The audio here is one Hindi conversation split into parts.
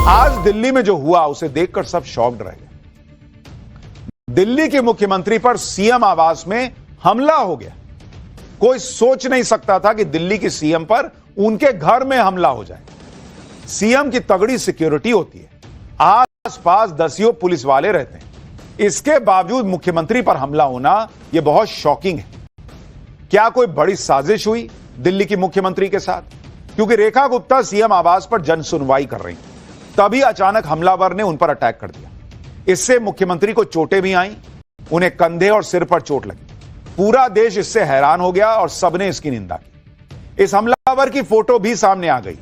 आज दिल्ली में जो हुआ उसे देखकर सब शॉक्ड रह गए। दिल्ली के मुख्यमंत्री पर सीएम आवास में हमला हो गया। कोई सोच नहीं सकता था कि दिल्ली के सीएम पर उनके घर में हमला हो जाए। सीएम की तगड़ी सिक्योरिटी होती है, आसपास दसियों पुलिस वाले रहते हैं, इसके बावजूद मुख्यमंत्री पर हमला होना यह बहुत शॉकिंग है। क्या कोई बड़ी साजिश हुई दिल्ली की मुख्यमंत्री के साथ? क्योंकि रेखा गुप्ता सीएम आवास पर जन सुनवाई कर रही, तभी अचानक हमलावर ने उन पर अटैक कर दिया। इससे मुख्यमंत्री को चोटें भी आईं, उन्हें कंधे और सिर पर चोट लगी। पूरा देश इससे हैरान हो गया और सबने इसकी निंदा की। इस हमलावर की फोटो भी सामने आ गई।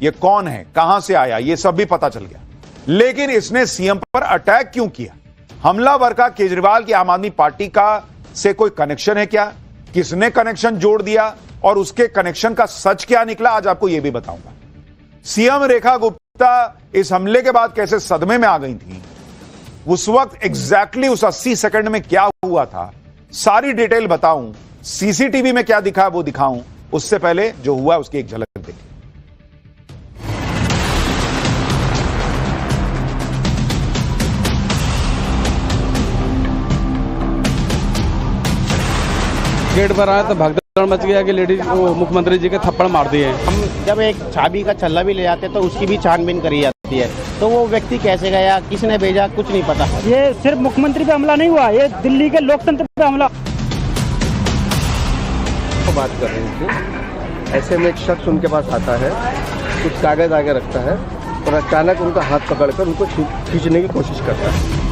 यह कौन है, कहां से आया, यह सब भी पता चल गया। लेकिन इसने सीएम पर अटैक क्यों किया? हमलावर का केजरीवाल की आम आदमी पार्टी का से कोई कनेक्शन है क्या? किसने कनेक्शन जोड़ दिया और उसके कनेक्शन का सच क्या निकला, आज आपको यह भी बताऊंगा। सीएम रेखा गुप्ता इस हमले के बाद कैसे सदमे में आ गई थी, उस वक्त एग्जैक्टली उस 80 सेकंड में क्या हुआ था, सारी डिटेल बताऊं, सीसीटीवी में क्या दिखा वो दिखाऊं। उससे पहले जो हुआ उसकी एक झलक देखिए। गेट पर आया तो भगदड़ मच गया कि लेडीज को मुख्यमंत्री जी के थप्पड़ मार दिए। हम जब एक चाबी का छल्ला भी ले जाते तो उसकी भी छानबीन करी जाती है, तो वो व्यक्ति कैसे गया, किसने भेजा, कुछ नहीं पता। ये सिर्फ मुख्यमंत्री पे हमला नहीं हुआ, ये दिल्ली के लोकतंत्र पे हमला। बात कर रहे थे, ऐसे में एक शख्स उनके पास आता है, कुछ कागज आगे रखता है और अचानक उनका हाथ पकड़कर उनको खींचने की कोशिश करता है।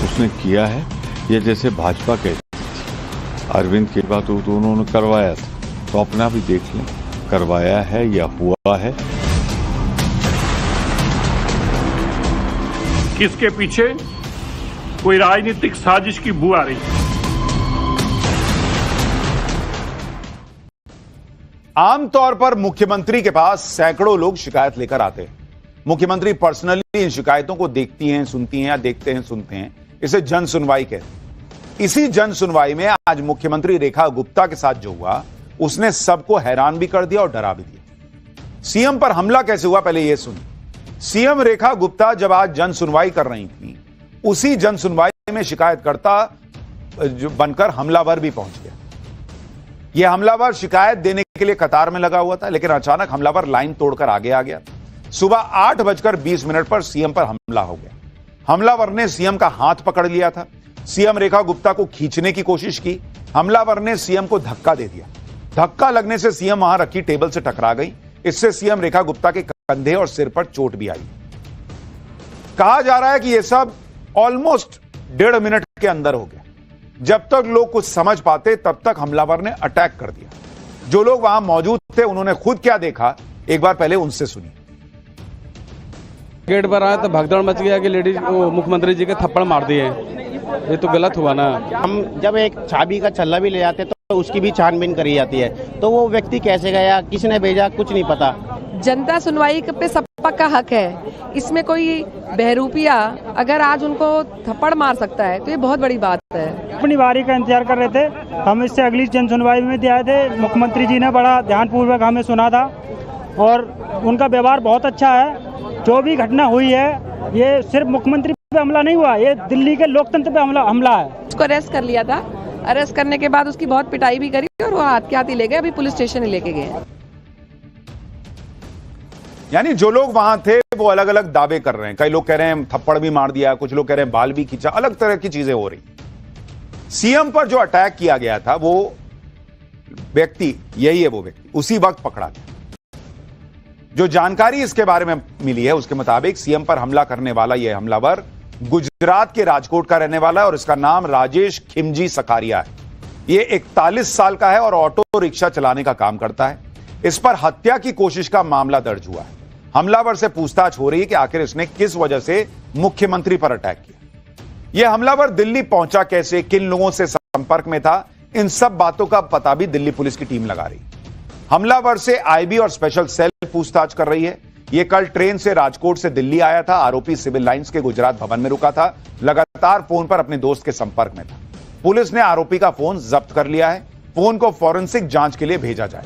उसने किया है ये जैसे भाजपा कहती थी, अरविंद की बात तो उन्होंने करवाया था, तो अपना भी देख लें, करवाया है या हुआ है। किसके पीछे कोई राजनीतिक साजिश की बू आ रही है। आमतौर पर मुख्यमंत्री के पास सैकड़ों लोग शिकायत लेकर आते हैं। मुख्यमंत्री पर्सनली इन शिकायतों को देखती हैं, सुनती हैं, या देखते हैं, सुनते हैं। इसे जन सुनवाई कहते हैं। इसी जन सुनवाई में आज मुख्यमंत्री रेखा गुप्ता के साथ जो हुआ, उसने सबको हैरान भी कर दिया और डरा भी दिया। सीएम पर हमला कैसे हुआ, पहले यह सुनिए। सीएम रेखा गुप्ता जब आज जन सुनवाई कर रही थी, उसी जन सुनवाई में शिकायतकर्ता बनकर हमलावर भी पहुंच गया। यह हमलावर शिकायत देने के लिए कतार में लगा हुआ था, लेकिन अचानक हमलावर लाइन तोड़कर आगे आ गया। सुबह 8:20 पर सीएम पर हमला हो गया। हमलावर ने सीएम का हाथ पकड़ लिया था। सीएम रेखा गुप्ता को खींचने की कोशिश की। हमलावर ने सीएम को धक्का दे दिया। धक्का लगने से सीएम वहां रखी टेबल से टकरा गई। इससे सीएम रेखा गुप्ता के कंधे और सिर पर चोट भी आई। कहा जा रहा है कि यह सब ऑलमोस्ट 1.5 मिनट के अंदर हो गया। जब तक लोग कुछ समझ पाते तब तक हमलावर ने अटैक कर दिया। जो लोग वहां मौजूद थे उन्होंने खुद क्या देखा, एक बार पहले उनसे सुनिए। गेट पर आया तो भगदड़ मच गया कि लेडीज को मुख्यमंत्री जी के थप्पड़ मार दिए। ये तो गलत हुआ ना। हम जब एक चाबी का छल्ला भी ले जाते तो उसकी भी छानबीन करी जाती है, तो वो व्यक्ति कैसे गया, किसने भेजा, कुछ नहीं पता। जनता सुनवाई पे सबका का हक है। इसमें कोई बहरूपिया अगर आज उनको थप्पड़ मार सकता है तो ये बहुत बड़ी बात है। अपनी बारी का इंतजार कर रहे थे हम, इससे अगली जन सुनवाई में भी आए थे। मुख्यमंत्री जी ने बड़ा ध्यानपूर्वक हमें सुना था और उनका व्यवहार बहुत अच्छा है। जो भी घटना हुई है ये सिर्फ मुख्यमंत्री पे हमला नहीं हुआ, ये दिल्ली के लोकतंत्र पे हमला है। उसको अरेस्ट कर लिया था। अरेस्ट करने के बाद उसकी बहुत पिटाई भी करी और वो हाथ के हाथ ही ले गए। अभी पुलिस स्टेशन ही लेके गए। यानी जो लोग वहां थे वो अलग अलग दावे कर रहे हैं। कई लोग कह रहे हैं थप्पड़ भी मार दिया, कुछ लोग कह रहे हैं बाल भी खींचा, अलग तरह की चीजें हो रही। सीएम पर जो अटैक किया गया था वो व्यक्ति यही है, वो व्यक्ति उसी वक्त पकड़ा गया। जो जानकारी इसके बारे में मिली है उसके मुताबिक सीएम पर हमला करने वाला यह हमलावर गुजरात के राजकोट का रहने वाला है और इसका नाम राजेश खिमजी सकारिया है। यह 41 साल का है और ऑटो रिक्शा चलाने का काम करता है। इस पर हत्या की कोशिश का मामला दर्ज हुआ है। हमलावर से पूछताछ हो रही है कि आखिर इसने किस वजह से मुख्यमंत्री पर अटैक किया। यह हमलावर दिल्ली पहुंचा कैसे, किन लोगों से संपर्क में था, इन सब बातों का पता भी दिल्ली पुलिस की टीम लगा रही है। हमलावर से आईबी और स्पेशल सेल पूछताछ कर रही है। यह कल ट्रेन से राजकोट से दिल्ली आया था। आरोपी सिविल लाइंस के गुजरात भवन में रुका था। लगातार फोन पर अपने दोस्त के संपर्क में था। पुलिस ने आरोपी का फोन जब्त कर लिया है। फोन को फॉरेंसिक जांच के लिए भेजा जाए।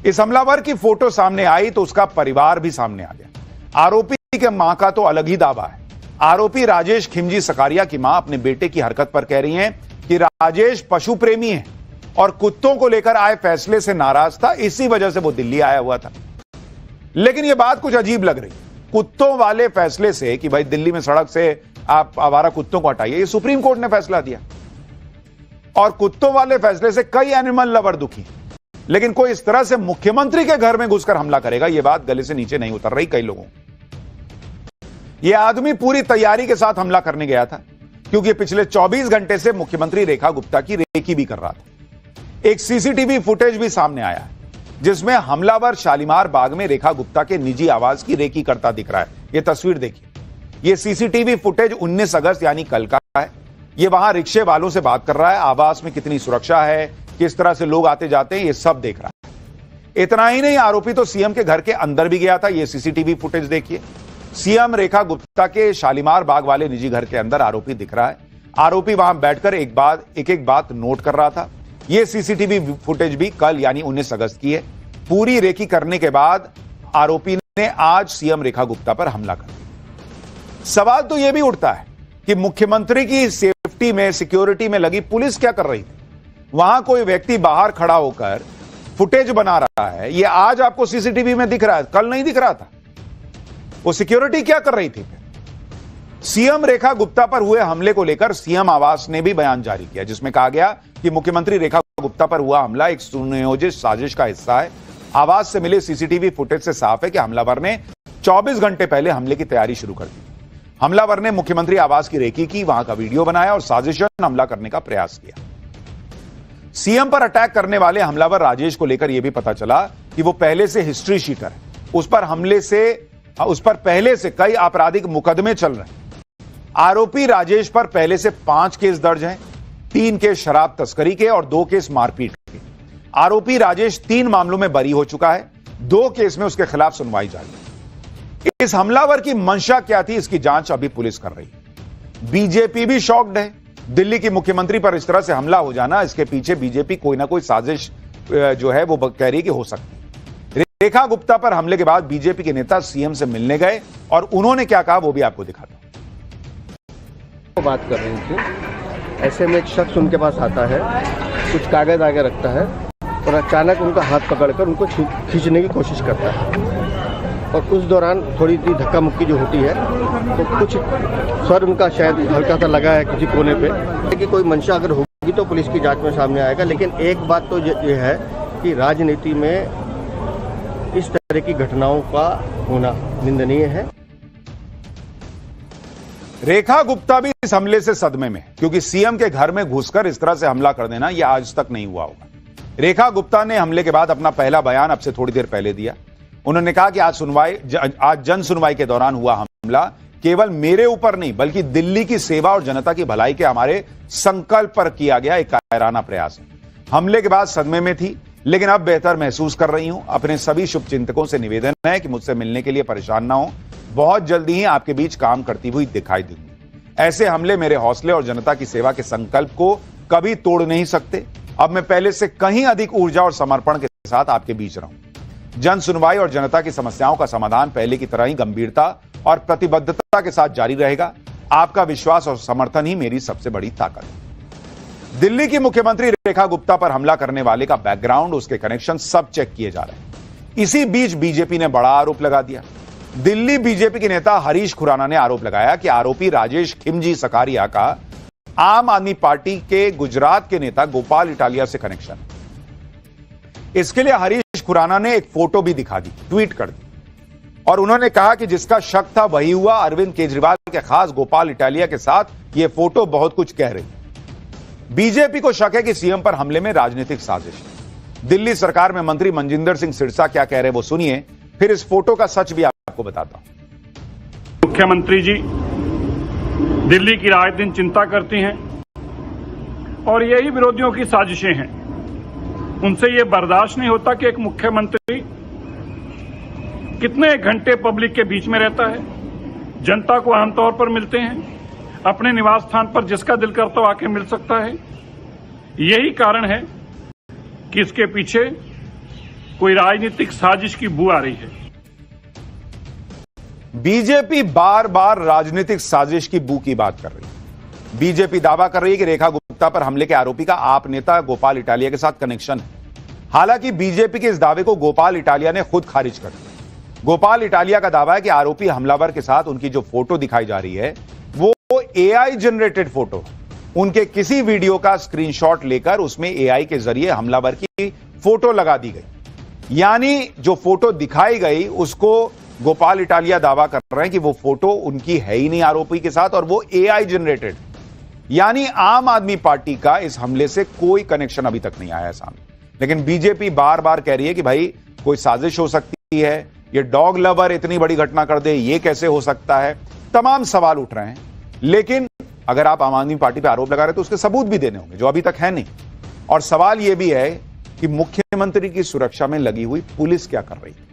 इस हमलावर की फोटो सामने आई तो उसका परिवार भी सामने आ गया। आरोपी के मां का तो अलग ही दावा है। आरोपी राजेश खिमजी सकारिया की मां अपने बेटे की हरकत पर कह रही हैं कि राजेश पशु प्रेमी है और कुत्तों को लेकर आए फैसले से नाराज था, इसी वजह से वो दिल्ली आया हुआ था। लेकिन यह बात कुछ अजीब लग रही। कुत्तों वाले फैसले से कि भाई दिल्ली में सड़क से आप आवारा कुत्तों को हटाइए, ये सुप्रीम कोर्ट ने फैसला दिया और कुत्तों वाले फैसले से कई एनिमल लवर दुखी। लेकिन कोई इस तरह से मुख्यमंत्री के घर में घुसकर हमला करेगा, यह बात गले से नीचे नहीं उतर रही कई लोगों। यह आदमी पूरी तैयारी के साथ हमला करने गया था, क्योंकि पिछले 24 घंटे से मुख्यमंत्री रेखा गुप्ता की रेकी भी कर रहा था। एक सीसीटीवी फुटेज भी सामने आया है जिसमें हमलावर शालीमार बाग में रेखा गुप्ता के निजी आवास की रेकी करता दिख रहा है। यह तस्वीर देखिए, यह सीसीटीवी फुटेज 19 अगस्त यानी कल का है। यह वहां रिक्शे वालों से बात कर रहा है, आवास में कितनी सुरक्षा है, किस तरह से लोग आते जाते हैं, यह सब देख रहा है। इतना ही नहीं, आरोपी तो सीएम के घर के अंदर भी गया था। यह सीसीटीवी फुटेज देखिए, सीएम रेखा गुप्ता के शालीमार बाग वाले निजी घर के अंदर आरोपी दिख रहा है। आरोपी वहां बैठकर एक बात नोट कर रहा था। यह सीसीटीवी फुटेज भी कल यानी 19 अगस्त की है। पूरी रेकी करने के बाद आरोपी ने आज सीएम रेखा गुप्ता पर हमला कर दिया। सवाल तो यह भी उठता है कि मुख्यमंत्री की सेफ्टी में, सिक्योरिटी में लगी पुलिस क्या कर रही थी? वहां कोई व्यक्ति बाहर खड़ा होकर फुटेज बना रहा है, यह आज आपको सीसीटीवी में दिख रहा है, कल नहीं दिख रहा था। वो सिक्योरिटी क्या कर रही थी? सीएम रेखा गुप्ता पर हुए हमले को लेकर सीएम आवास ने भी बयान जारी किया, जिसमें कहा गया कि मुख्यमंत्री रेखा गुप्ता पर हुआ हमला एक सुनियोजित साजिश का हिस्सा है। आवास से मिले सीसीटीवी फुटेज से साफ है कि हमलावर ने 24 घंटे पहले हमले की तैयारी शुरू कर दी। हमलावर ने मुख्यमंत्री आवास की रेकी की, वहां का वीडियो बनाया और साजिशन हमला करने का प्रयास किया। सीएम पर अटैक करने वाले हमलावर राजेश को लेकर यह भी पता चला कि वो पहले से हिस्ट्री शीटर है। उस पर पहले से कई आपराधिक मुकदमे चल रहे हैं। आरोपी राजेश पर पहले से 5 केस दर्ज हैं, 3 केस शराब तस्करी के और 2 केस मारपीट के। आरोपी राजेश 3 मामलों में बरी हो चुका है, 2 केस में उसके खिलाफ सुनवाई जारी है। इस हमलावर की मंशा क्या थी, इसकी जांच अभी पुलिस कर रही है। बीजेपी भी शॉक्ड है। दिल्ली की मुख्यमंत्री पर इस तरह से हमला हो जाना, इसके पीछे बीजेपी कोई ना कोई साजिश जो है वो कह रही है कि हो सकती है। रेखा गुप्ता पर हमले के बाद बीजेपी के नेता सीएम से मिलने गए और उन्होंने क्या कहा वो भी आपको दिखाता हूं। बात कर रही थी, ऐसे में एक शख्स उनके पास आता है, कुछ कागज आगे रखता है और अचानक उनका हाथ पकड़कर उनको खींचने की कोशिश करता है। और उस दौरान थोड़ी सी धक्का मुक्की जो होती है तो कुछ सर उनका शायद हल्का सा लगा है किसी कोने पे, कि कोई मंशा अगर होगी तो पुलिस की जांच में सामने आएगा। लेकिन एक बात तो ये है कि राजनीति में इस तरह की घटनाओं का होना निंदनीय है। रेखा गुप्ता भी इस हमले से सदमे में, क्योंकि सीएम के घर में घुसकर इस तरह से हमला कर देना यह आज तक नहीं हुआ होगा। रेखा गुप्ता ने हमले के बाद अपना पहला बयान अब से थोड़ी देर पहले दिया। उन्होंने कहा कि आज जन सुनवाई के दौरान हुआ हमला केवल मेरे ऊपर नहीं बल्कि दिल्ली की सेवा और जनता की भलाई के हमारे संकल्प पर किया गया एक कायराना प्रयास है। हमले के बाद सदमे में थी, लेकिन अब बेहतर महसूस कर रही हूं। अपने सभी शुभचिंतकों से निवेदन है कि मुझसे मिलने के लिए परेशान ना हो। बहुत जल्दी ही आपके बीच काम करती हुई दिखाई दूंगी। ऐसे हमले मेरे हौसले और जनता की सेवा के संकल्प को कभी तोड़ नहीं सकते। अब मैं पहले से कहीं अधिक ऊर्जा और समर्पण के साथ आपके बीच रहूं। जन सुनवाई और जनता की समस्याओं का समाधान पहले की तरह ही गंभीरता और प्रतिबद्धता के साथ जारी रहेगा। आपका विश्वास और समर्थन ही मेरी सबसे बड़ी ताकत है। दिल्ली की मुख्यमंत्री रेखा गुप्ता पर हमला करने वाले का बैकग्राउंड, उसके कनेक्शन सब चेक किए जा रहे हैं। इसी बीच बीजेपी ने बड़ा आरोप लगा दिया। दिल्ली बीजेपी के नेता हरीश खुराना ने आरोप लगाया कि आरोपी राजेश खिमजी सकारिया का आम आदमी पार्टी के गुजरात के नेता गोपाल इटालिया से कनेक्शन है। इसके लिए हरीश खुराना ने एक फोटो भी दिखा दी, ट्वीट कर दी और उन्होंने कहा कि जिसका शक था वही हुआ। अरविंद केजरीवाल के खास गोपाल इटालिया के साथ यह फोटो बहुत कुछ कह रही है। बीजेपी को शक है कि सीएम पर हमले में राजनीतिक साजिश है। दिल्ली सरकार में मंत्री मनजिंदर सिंह सिरसा क्या कह रहे हैं वो सुनिए, फिर इस फोटो का सच भी आपको बताता हूं। मुख्यमंत्री जी दिल्ली की रात दिन चिंता करती हैं और यही विरोधियों की साजिशें हैं। उनसे यह बर्दाश्त नहीं होता कि एक मुख्यमंत्री कितने घंटे पब्लिक के बीच में रहता है, जनता को आमतौर पर मिलते हैं, अपने निवास स्थान पर जिसका दिल करता हो आके मिल सकता है। यही कारण है कि इसके पीछे कोई राजनीतिक साजिश की बू आ रही है। बीजेपी बार बार राजनीतिक साजिश की बू की बात कर रही है। बीजेपी दावा कर रही है कि रेखा गुप्ता पर हमले के आरोपी का आप नेता गोपाल इटालिया के साथ कनेक्शन है। हालांकि बीजेपी के इस दावे को गोपाल इटालिया ने खुद खारिज कर दिया। गोपाल इटालिया का दावा है कि आरोपी हमलावर के साथ उनकी जो फोटो दिखाई जा रही है वो एआई जनरेटेड फोटो, उनके किसी वीडियो का स्क्रीनशॉट लेकर उसमें एआई के जरिए हमलावर की फोटो लगा दी गई। यानी जो फोटो दिखाई गई उसको गोपाल इटालिया दावा कर रहे हैं कि वो फोटो उनकी है ही नहीं आरोपी के साथ और वो एआई जनरेटेड। यानी आम आदमी पार्टी का इस हमले से कोई कनेक्शन अभी तक नहीं आया है सामने। लेकिन बीजेपी बार बार कह रही है कि भाई कोई साजिश हो सकती है, ये डॉग लवर इतनी बड़ी घटना कर दे, ये कैसे हो सकता है, तमाम सवाल उठ रहे हैं। लेकिन अगर आप आम आदमी पार्टी पर आरोप लगा रहे तो उसके सबूत भी देने होंगे जो अभी तक है नहीं। और सवाल यह भी है कि मुख्यमंत्री की सुरक्षा में लगी हुई पुलिस क्या कर रही है।